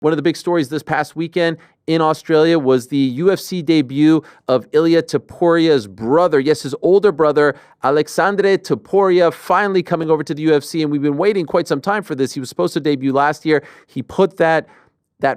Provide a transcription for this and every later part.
One of the big stories this past weekend in Australia was the UFC debut of Ilia Topuria's brother. Yes, his older brother, Aleksandre Topuria, finally coming over to the UFC. And we've been waiting quite some time for this. He was supposed to debut last year. He put that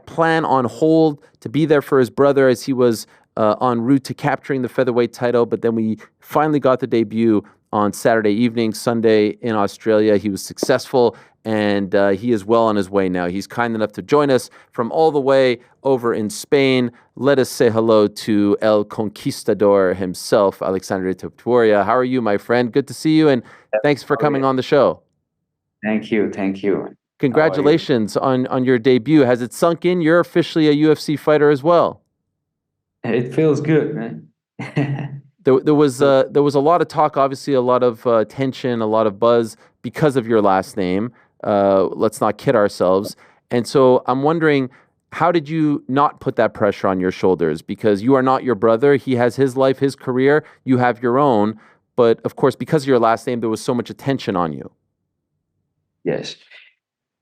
plan on hold to be there for his brother as he was en route to capturing the featherweight title. But then we finally got the debut on Saturday evening, Sunday in Australia. He was successful, and he is well on his way now. He's kind enough to join us from all the way over in Spain. Let us say hello to El Conquistador himself, Aleksandre Topuria. How are you, my friend? Good to see you, and thanks for coming on the show. Thank you. Thank you. Congratulations on your debut. Has it sunk in? You're officially a UFC fighter as well. It feels good, man. There was a lot of talk, obviously a lot of tension, a lot of buzz because of your last name. Let's not kid ourselves. And so I'm wondering, how did you not put that pressure on your shoulders? Because you are not your brother. He has his life, his career. You have your own. But of course, because of your last name, there was so much attention on you. Yes.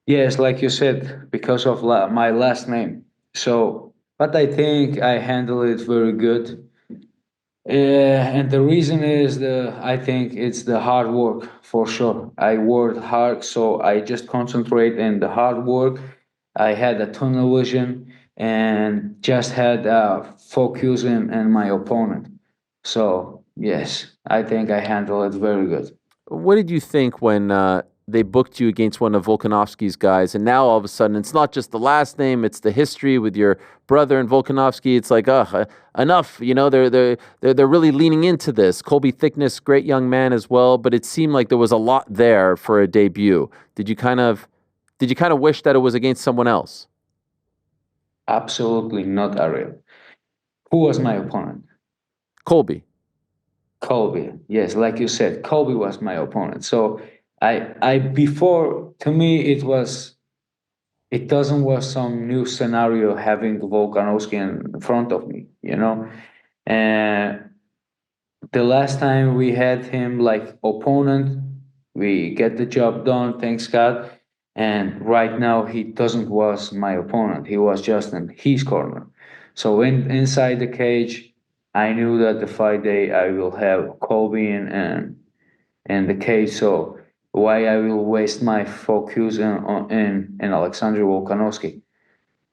Yes, like you said, because of my last name. So, but I think I handle it very good. And the reason is I think it's the hard work for sure. I worked hard, so I just concentrate in the hard work. I had a tunnel vision and just had focus in my opponent. So yes, I think I handle it very good. What did you think when they booked you against one of Volkanovski's guys, and now all of a sudden it's not just the last name, it's the history with your brother and Volkanovski? It's like, enough. You know, they're really leaning into this. Colby Thickness, great young man as well, but it seemed like there was a lot there for a debut. Did you kind of wish that it was against someone else? Absolutely not, Ariel. Who was my opponent? Colby. Colby. Yes, like you said, Colby was my opponent. So I before, to me it doesn't was some new scenario having Volkanovski in front of me, you know. And the last time we had him like opponent, we get the job done, thanks God. And right now he doesn't was my opponent. He was just in his corner. So inside the cage, I knew that the fight day I will have Colby in the cage. So why I will waste my focus in Alexander Volkanovski,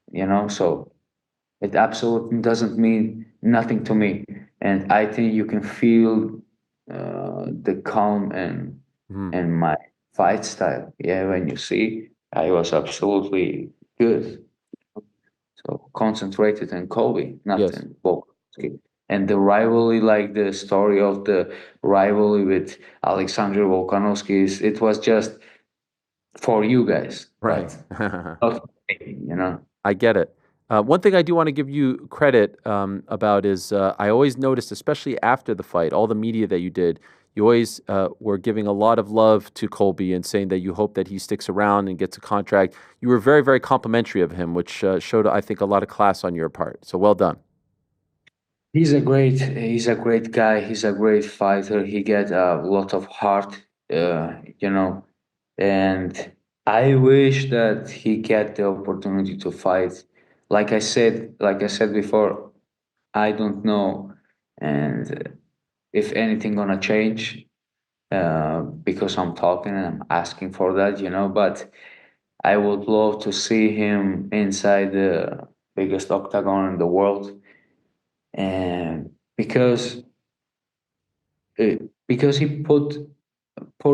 you know? So it absolutely doesn't mean nothing to me. And I think you can feel the calm and my fight style. Yeah, when you see, I was absolutely good. So concentrated in Colby, not Yes. in Volkanovski. And the rivalry, like the story of the rivalry with Alexander Volkanovski, it was just for you guys, Right. not for me, you know. I get it. One thing I do want to give you credit about is I always noticed, especially after the fight, all the media that you did, you always were giving a lot of love to Colby and saying that you hope that he sticks around and gets a contract. You were very, very complimentary of him, which showed, I think, a lot of class on your part. So well done. He's a great guy. He's a great fighter. He get a lot of heart, you know, and I wish that he get the opportunity to fight. Like I said before, I don't know, and if anything gonna change, because I'm talking and I'm asking for that, you know. But I would love to see him inside the biggest octagon in the world, and because he put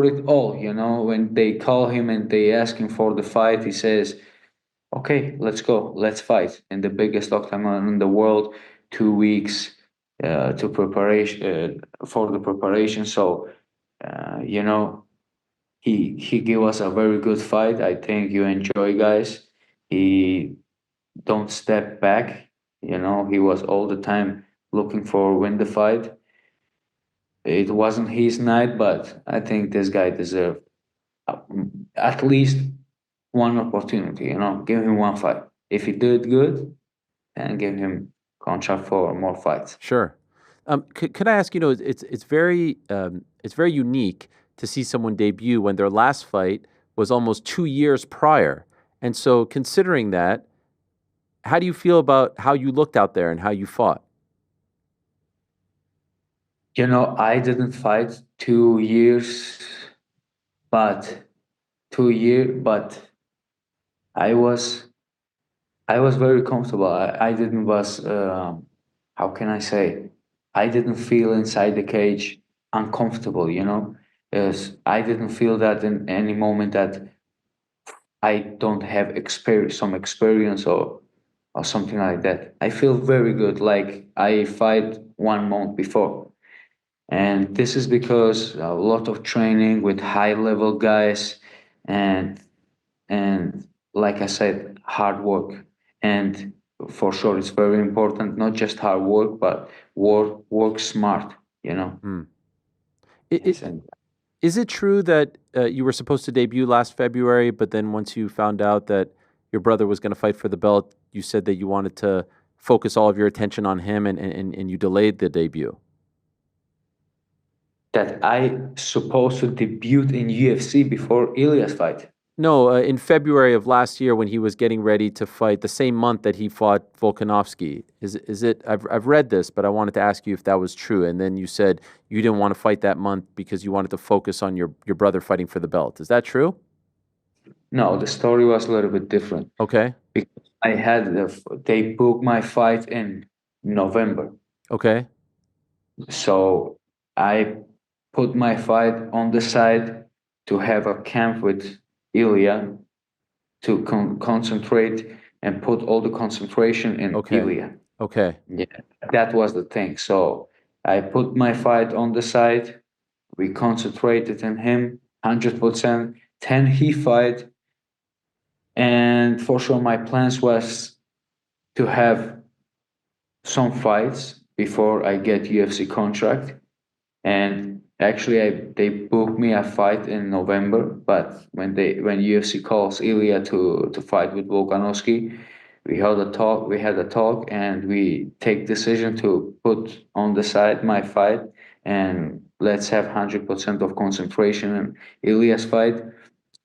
it all, you know. When they call him and they ask him for the fight, he says, okay, let's go, let's fight in the biggest octagon in the world. 2 weeks to preparation for the preparation. So you know, he gave us a very good fight. I think you enjoy, guys. He don't step back, you know. He was all the time looking for win the fight. It wasn't his night, but I think this guy deserved uh, at least one opportunity. You know, give him one fight. If he did good, then give him contract for more fights. Sure. Could I ask, it's very unique to see someone debut when their last fight was almost 2 years prior. And so considering that, How do you feel about how you looked out there and how you fought? I didn't fight 2 years, but 2 year, but I was I was very comfortable. I didn't was how can I say? I didn't feel inside the cage uncomfortable. As I didn't feel that in any moment that I don't have some experience or something like that. I feel very good, like I fight 1 month before. And this is because a lot of training with high level guys and and like I said, hard work. And for sure it's very important, not just hard work, but work smart, you know. Hmm. It, Yes, and is it true that you were supposed to debut last February, but then once you found out that your brother was going to fight for the belt, you said that you wanted to focus all of your attention on him and you delayed the debut? that I supposed to debut in UFC before Ilia's fight. No, in February of last year when he was getting ready to fight, the same month that he fought Volkanovski. Is it? I've read this, but I wanted to ask you if that was true. And then you said you didn't want to fight that month because you wanted to focus on your brother fighting for the belt. Is that true? No, the story was a little bit different Okay. because they booked my fight in November. Okay. So I put my fight on the side to have a camp with Ilya to concentrate and put all the concentration in Okay. Ilya. Okay. Yeah, that was the thing. So I put my fight on the side. We concentrated on him 100%. Then he fight, and for sure my plans was to have some fights before I get UFC contract. And actually, they booked me a fight in November. But when UFC calls Ilya to fight with Volkanovski, we had a talk. We had a talk, and we take decision to put on the side my fight, and let's have 100% of concentration in Ilya's fight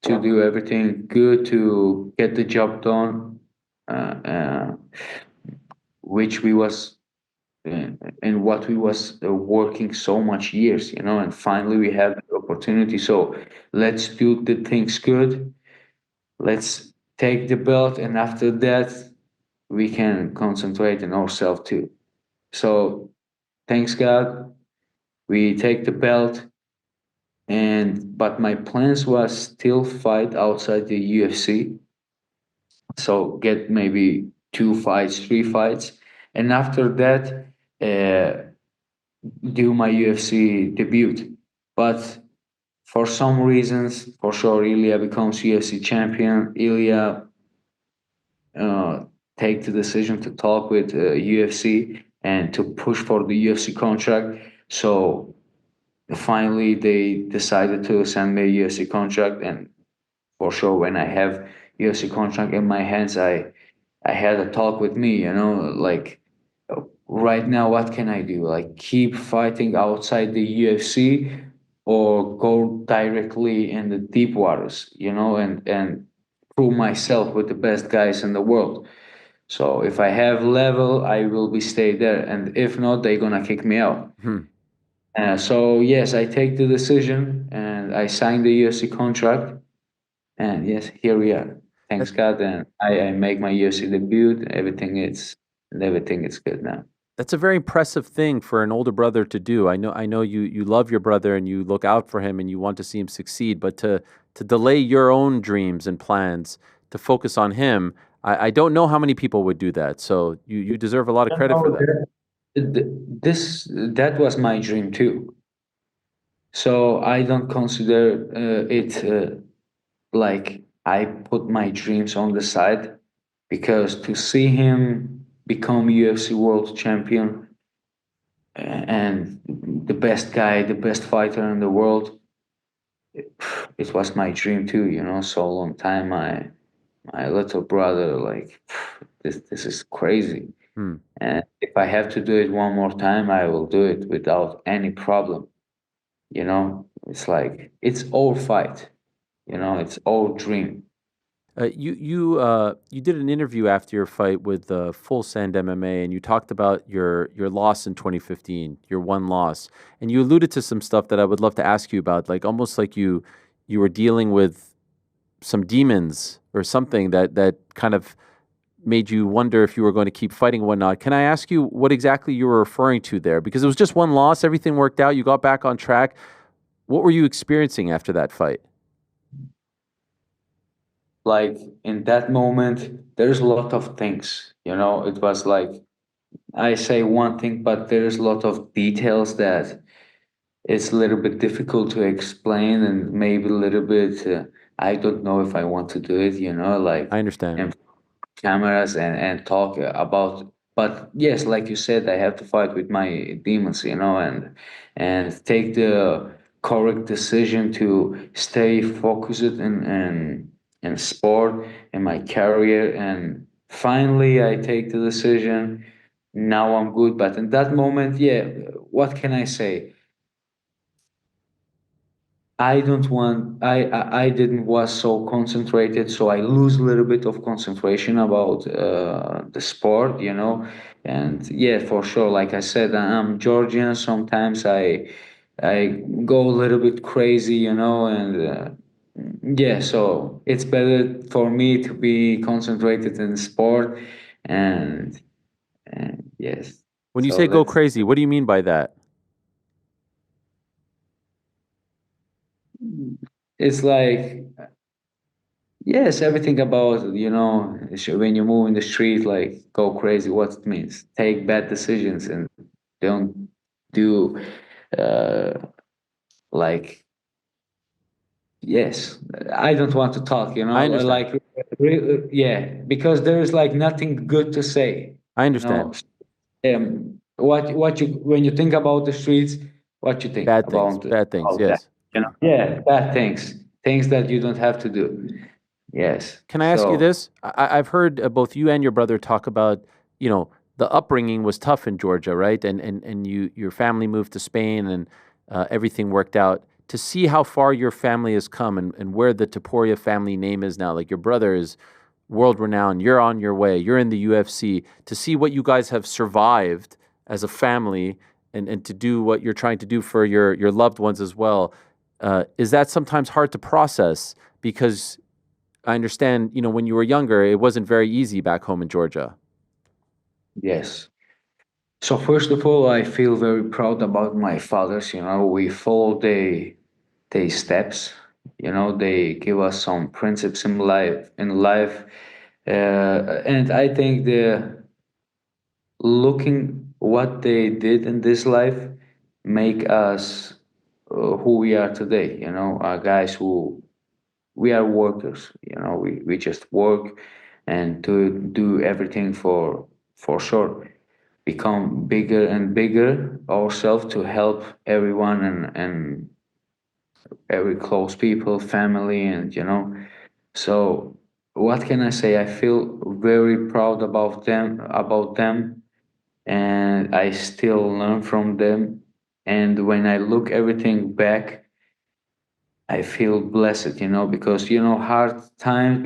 to do everything good to get the job done, uh, uh, which we was and what we was working so much years, and finally we have the opportunity. So let's do the things good. Let's take the belt, and after that we can concentrate on ourselves too. So thanks God, we take the belt, and but my plans was still fight outside the UFC. So get maybe 2 fights, 3 fights, and after that. Do my UFC debut. But for some reasons, for sure, Ilya becomes UFC champion. Ilya uh, take the decision to talk with UFC and to push for the UFC contract. So finally, they decided to send me a UFC contract, and for sure, when I have UFC contract in my hands, I had a talk with me, like right now, what can I do? Like keep fighting outside the UFC or go directly in the deep waters, and prove myself with the best guys in the world. So if I have level, I will be stay there, and if not, they're gonna kick me out. Hmm. So yes, I take the decision and I sign the UFC contract, and yes, here we are. That, Thanks God, and I make my UFC debut. Everything is good now. that's a very impressive thing for an older brother to do. I know you love your brother and you look out for him and you want to see him succeed, but to delay your own dreams and plans to focus on him, I don't know how many people would do that. So you deserve a lot of credit for No, that. that was my dream too. So I don't consider it like I put my dreams on the side, because to see him become UFC world champion and the best guy, the best fighter in the world, it was my dream too. So long time my little brother, like this is crazy. Hmm. And if I have to do it one more time, I will do it without any problem. It's like it's all fight, it's all dream. You did an interview after your fight with Full Send MMA, and you talked about your loss in 2015, your one loss, and you alluded to some stuff that I would love to ask you about, like almost like you were dealing with some demons or something that kind of made you wonder if you were going to keep fighting and whatnot. Can I ask you what exactly you were referring to there? Because it was just one loss, everything worked out, you got back on track. What were you experiencing after that fight? Like in that moment, there's a lot of things, it was like I say one thing, but there's a lot of details that it's a little bit difficult to explain, and maybe a little bit, I don't know if I want to do it, like I understand. in cameras and talk about. But yes, like you said, I have to fight with my demons, and take the correct decision to stay focused in sport, in my career. And finally I take the decision. Now I'm good. But in that moment, yeah, what can I say? I don't want I didn't was so concentrated, so I lose a little bit of concentration about the sport, and yeah, for sure, like I said, I'm Georgian. Sometimes I go a little bit crazy, and yeah, so it's better for me to be concentrated in sport. And yes, When you so say go that's crazy, what do you mean by that? it's like, yes, everything about, when you move in the street, like go crazy, what it means. Take bad decisions and don't do, uh, like, yes, I don't want to talk, I understand. like, yeah, because there is like nothing good to say, I you understand. know. What you, when you think about the streets, what you think Bad things. Bad things. about that, Yes. Yeah, bad things that you don't have to do. Yes. Can I ask you So this? I've heard both you and your brother talk about, the upbringing was tough in Georgia, right? And your family moved to Spain, and everything worked out. To see how far your family has come, and where the Topuria family name is now, like your brother is world renowned, you're on your way, you're in the UFC. To see what you guys have survived as a family, and to do what you're trying to do for your loved ones as well, is that sometimes hard to process? Because I understand, when you were younger, it wasn't very easy back home in Georgia. yes. So first of all, I feel very proud about my fathers. We follow their steps. They give us some principles in life. And I think the looking what they did in this life make us who we are today. Guys who we are workers. We just work and do everything for sure. Become bigger and bigger ourselves to help everyone, and every close people, family, and So what can I say? I feel very proud about them, and I still learn from them. And when I look everything back, I feel blessed, because hard times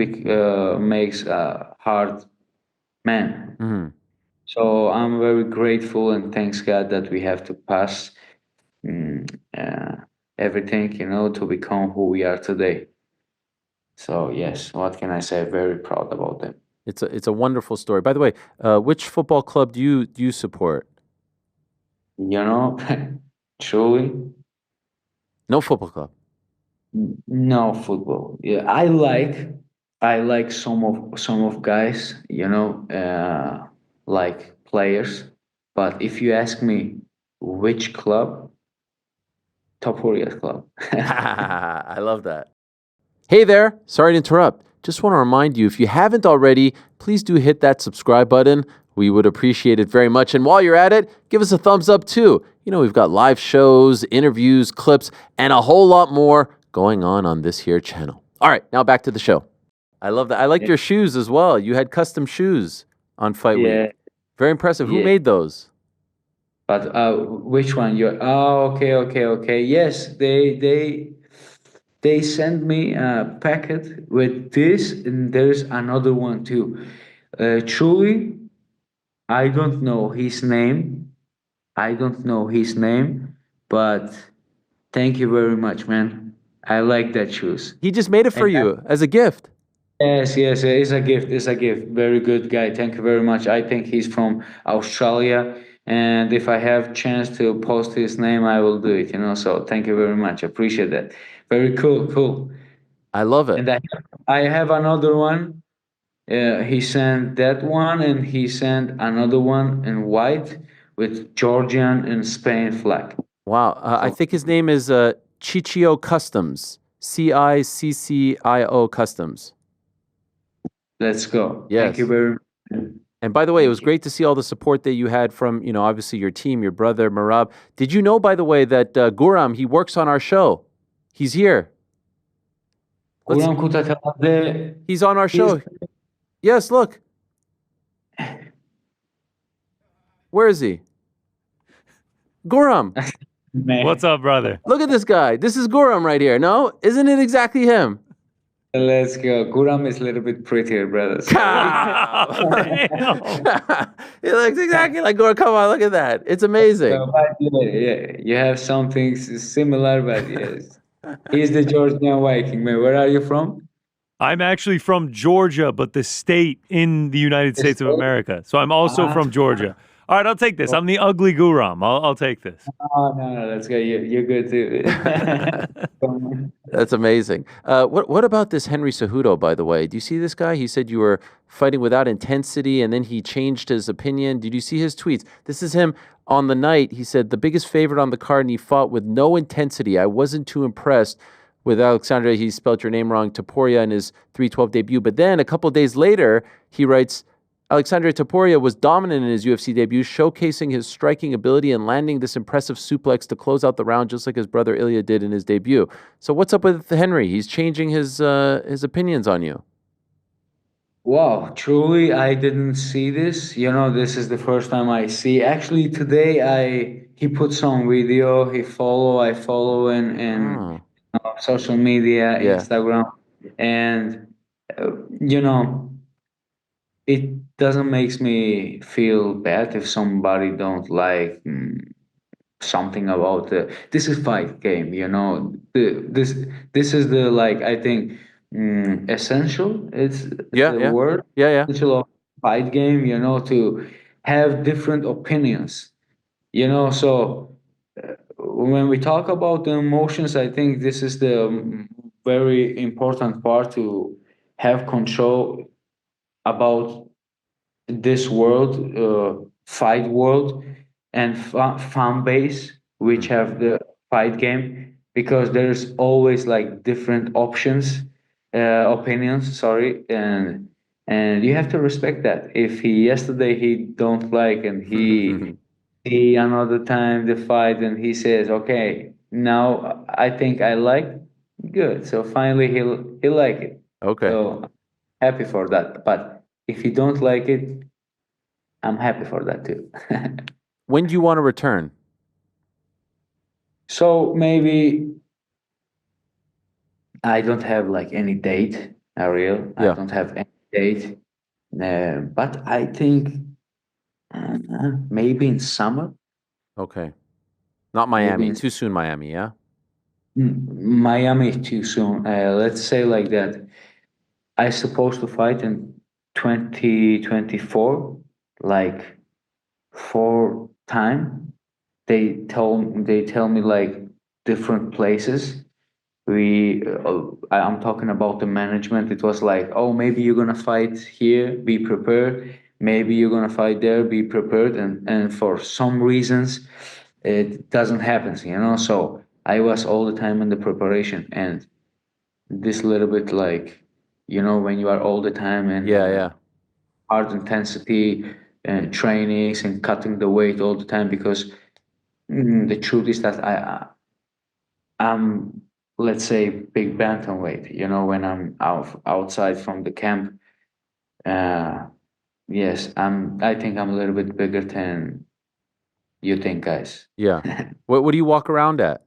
makes a hard man. Hmm. So I'm very grateful and thanks God that we have to pass, mm, uh, everything, to become who we are today. So yes, what can I say? Very proud about them. It's a wonderful story. By the way, which football club do you support? You know, truly, No football club. no football. Yeah, I like some of guys, like players. But if you ask me which club, Topuria club. I love that. Hey there, sorry to interrupt. Just want to remind you, if you haven't already, please do hit that subscribe button. We would appreciate it very much. And while you're at it, give us a thumbs up too. We've got live shows, interviews, clips, and a whole lot more going on this here channel. All right, now back to the show. I love that. I liked your shoes as well. You had custom shoes on Fight Yeah, Week. Very impressive. Who yeah. made those? But which one? You? Oh, okay, okay, okay. Yes, they sent me a packet with this, and there's another one too. Truly, I don't know his name. I don't know his name, but thank you very much, man. I like that shoes. He just made it for And you as a gift. yes, yes, it's a gift. It's a gift. Very good guy. Thank you very much. I think he's from Australia, and if I have chance to post his name, I will do it. So thank you very much. Appreciate that. Very cool, cool. I love it. And I have another one. He sent that one, and he sent another one in white with Georgian and Spain flag. Wow. I So think his name is Ciccio Customs. Ciccio Customs. let's go. Thank you Yes. very much. And by the way, it was Thank you. great to see all the support that you had from, obviously your team, your brother, Marab. Did you know, by the way, that Guram, he works on our show? He's here. Let's. Guram Kutakalade, He's on our he's show. Yes, look. Where is he? Guram. man. What's up, brother? Look at this guy. This is Guram right here. No? Isn't it exactly him? Let's go. Guram is a little bit prettier, brother. Damn. He looks exactly like Guram. Come on, look at that. It's amazing. But yeah, you have some things similar, but yes. He's the Georgian Viking, man. Where are you from? I'm actually from Georgia, but the state in the United States of state? America. So I'm also from Georgia. All right, I'll take this. I'm the ugly Guram. I'll take this. Oh, no, let's go. You're good too. That's amazing. What about this Henry Cejudo, by the way? Do you see this guy? He said you were fighting without intensity, and then he changed his opinion. Did you see his tweets? This is him on the night. He said, the biggest favorite on the card, and he fought with no intensity. I wasn't too impressed with Aleksandre. He spelled your name wrong, Topuria, in his 312 debut. But then a couple days later, he writes, Aleksandre Topuria was dominant in his UFC debut, showcasing his striking ability and landing this impressive suplex to close out the round, just like his brother Ilia did in his debut. So what's up with Henry? He's changing his opinions on you. Wow, truly, I didn't see this. This is the first time I see. Actually, today he put some video. I follow in social media, Yeah. Instagram, and you know, it doesn't makes me feel bad if somebody don't like something about this is fight game. This is the like I think essential. It's Yeah, the yeah. word Yeah. essential of fight game. To have different opinions. So when we talk about the emotions, I think this is the very important part to have control about this world, fight world, and fan base, which have the fight game, because there's always like different options, opinions. Sorry, and you have to respect that. If yesterday he don't like and he see another time the fight and he says, okay, now I think I like, good. So finally he'll like it. Okay. So happy for that. But if you don't like it, I'm happy for that too. When do you want to return? So maybe I don't have like any date, Ariel. I Yeah. don't have any date. But I think maybe in summer. Okay. Not Maybe Miami. in Too soon, Miami, yeah? Miami is too soon. Let's say like that. I supposed to fight in 2024, like 4 time. They tell me like different places. I'm talking about the management. It was like, oh, maybe you're gonna fight here, be prepared. Maybe you're gonna fight there, be prepared. And for some reasons, it doesn't happen. So I was all the time in the preparation, and this little bit like, when you are all the time in Yeah. hard intensity and trainings and cutting the weight all the time, because the truth is that I'm, let's say, big bantamweight. When I'm outside from the camp, yes, I think I'm a little bit bigger than you think, guys. Yeah. What do you walk around at?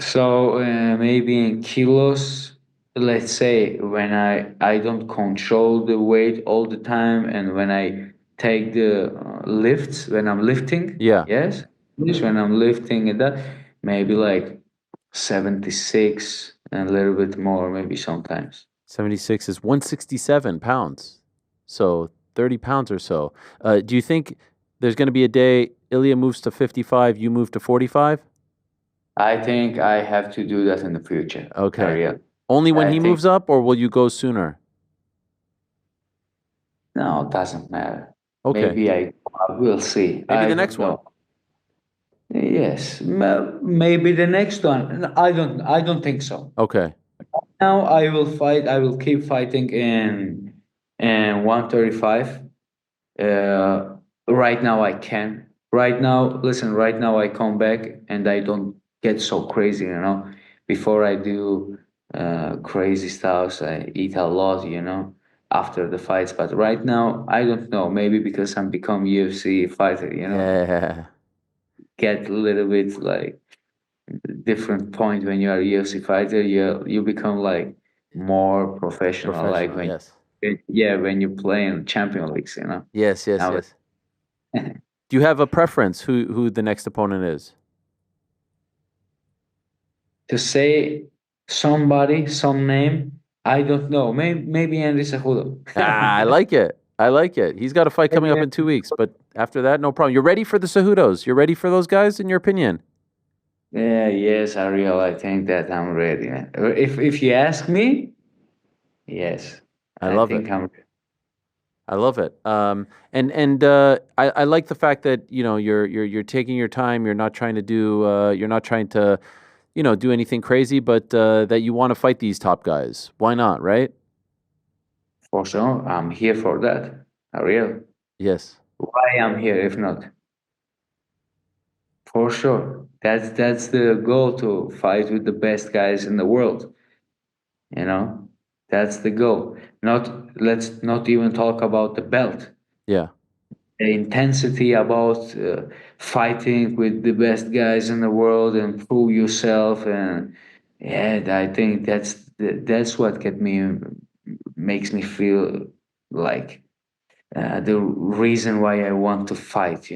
So maybe in kilos, let's say when I don't control the weight all the time, and when I take the lifts when I'm lifting, Yeah. yes, when I'm lifting and that, maybe like 76 and a little bit more, maybe sometimes. 76 is 167 pounds. So 30 pounds or so. Do you think there's going to be a day Ilya moves to 55, you move to 45? I think I have to do that in the future, Okay. Ariel. Only when I he think moves up, or will you go sooner? no, it doesn't matter. Okay. Maybe I will see. Maybe I the don't next one. know. Yes, maybe the next one. No, I don't think so. Okay. Now I will fight. I will keep fighting in 135. Right now I can. Right now, listen. Right now I come back and I don't get so crazy. Before I do crazy stuff, I eat a lot. After the fights. But right now I don't know. Maybe because I'm become UFC fighter. Yeah. Get a little bit like different point when you are a UFC fighter. You become like more professional, like Professional, when yes. yeah, when you play in champion leagues. Yes, yes, Now yes. Do you have a preference who the next opponent is? to say somebody, some name, I don't know. Maybe Henry Cejudo. Ah, I like it. I like it. He's got a fight coming up in 2 weeks, but after that, no problem. You're ready for the Cejudos? You're ready for those guys, in your opinion? Yeah, yes, Ariel. I think that I'm ready, man. If you ask me, yes, I I love it. think I'm. I love it. And I like the fact that you're taking your time. You're not trying to do you're not trying to do anything crazy, but that you want to fight these top guys. Why not, right? For sure, I'm here for that, Ariel. Yes. Why I'm here if not? For sure. That's the goal, to fight with the best guys in the world. You know, that's the goal. Not Let's not even talk about the belt. Yeah. The intensity about fighting with the best guys in the world and prove yourself, and yeah, I think that's what makes me feel like the reason why I want to fight.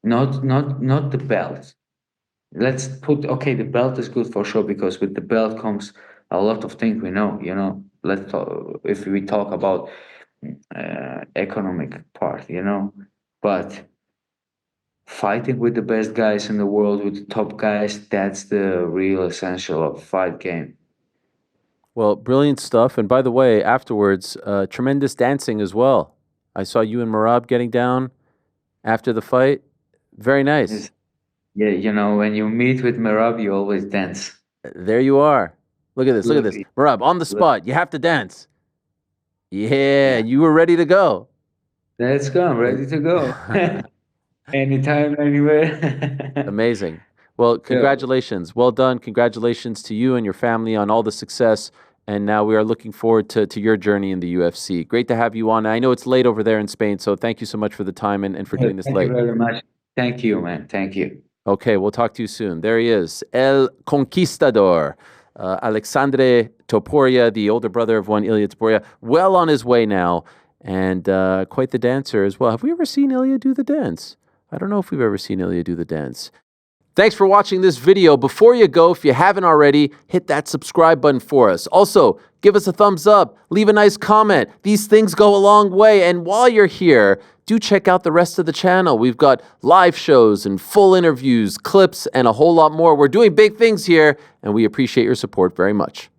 Not the belt. Let's put, okay, the belt is good for sure, because with the belt comes a lot of things we know. Let's talk, if we talk about economic part. But fighting with the best guys in the world, with the top guys, that's the real essential of fight game. Well, brilliant stuff. And by the way, afterwards, tremendous dancing as well. I saw you and Marab getting down after the fight. Very nice. It's- yeah, when you meet with Merab, you always dance. There you are. Look at this. Look at Look, this. Marab, on the look, spot. You have to dance. Yeah, yeah, you were ready to go. let's go. I'm ready to go. Anytime, anywhere. Amazing. Well, Yeah. congratulations. Well done. Congratulations to you and your family on all the success. And now we are looking forward to your journey in the UFC. Great to have you on. I know it's late over there in Spain, so thank you so much for the time and for doing this Thank you late. very much. Thank you, man. Thank you. Okay, we'll talk to you soon. There he is, El Conquistador, Aleksandre Topuria, the older brother of one Ilia Topuria, well on his way now, and quite the dancer as well. Have we ever seen Ilia do the dance? I don't know if we've ever seen Ilia do the dance. Thanks for watching this video. Before you go, if you haven't already, hit that subscribe button for us. Also, give us a thumbs up, leave a nice comment. These things go a long way. And while you're here, do check out the rest of the channel. We've got live shows and full interviews, clips, and a whole lot more. We're doing big things here, and we appreciate your support very much.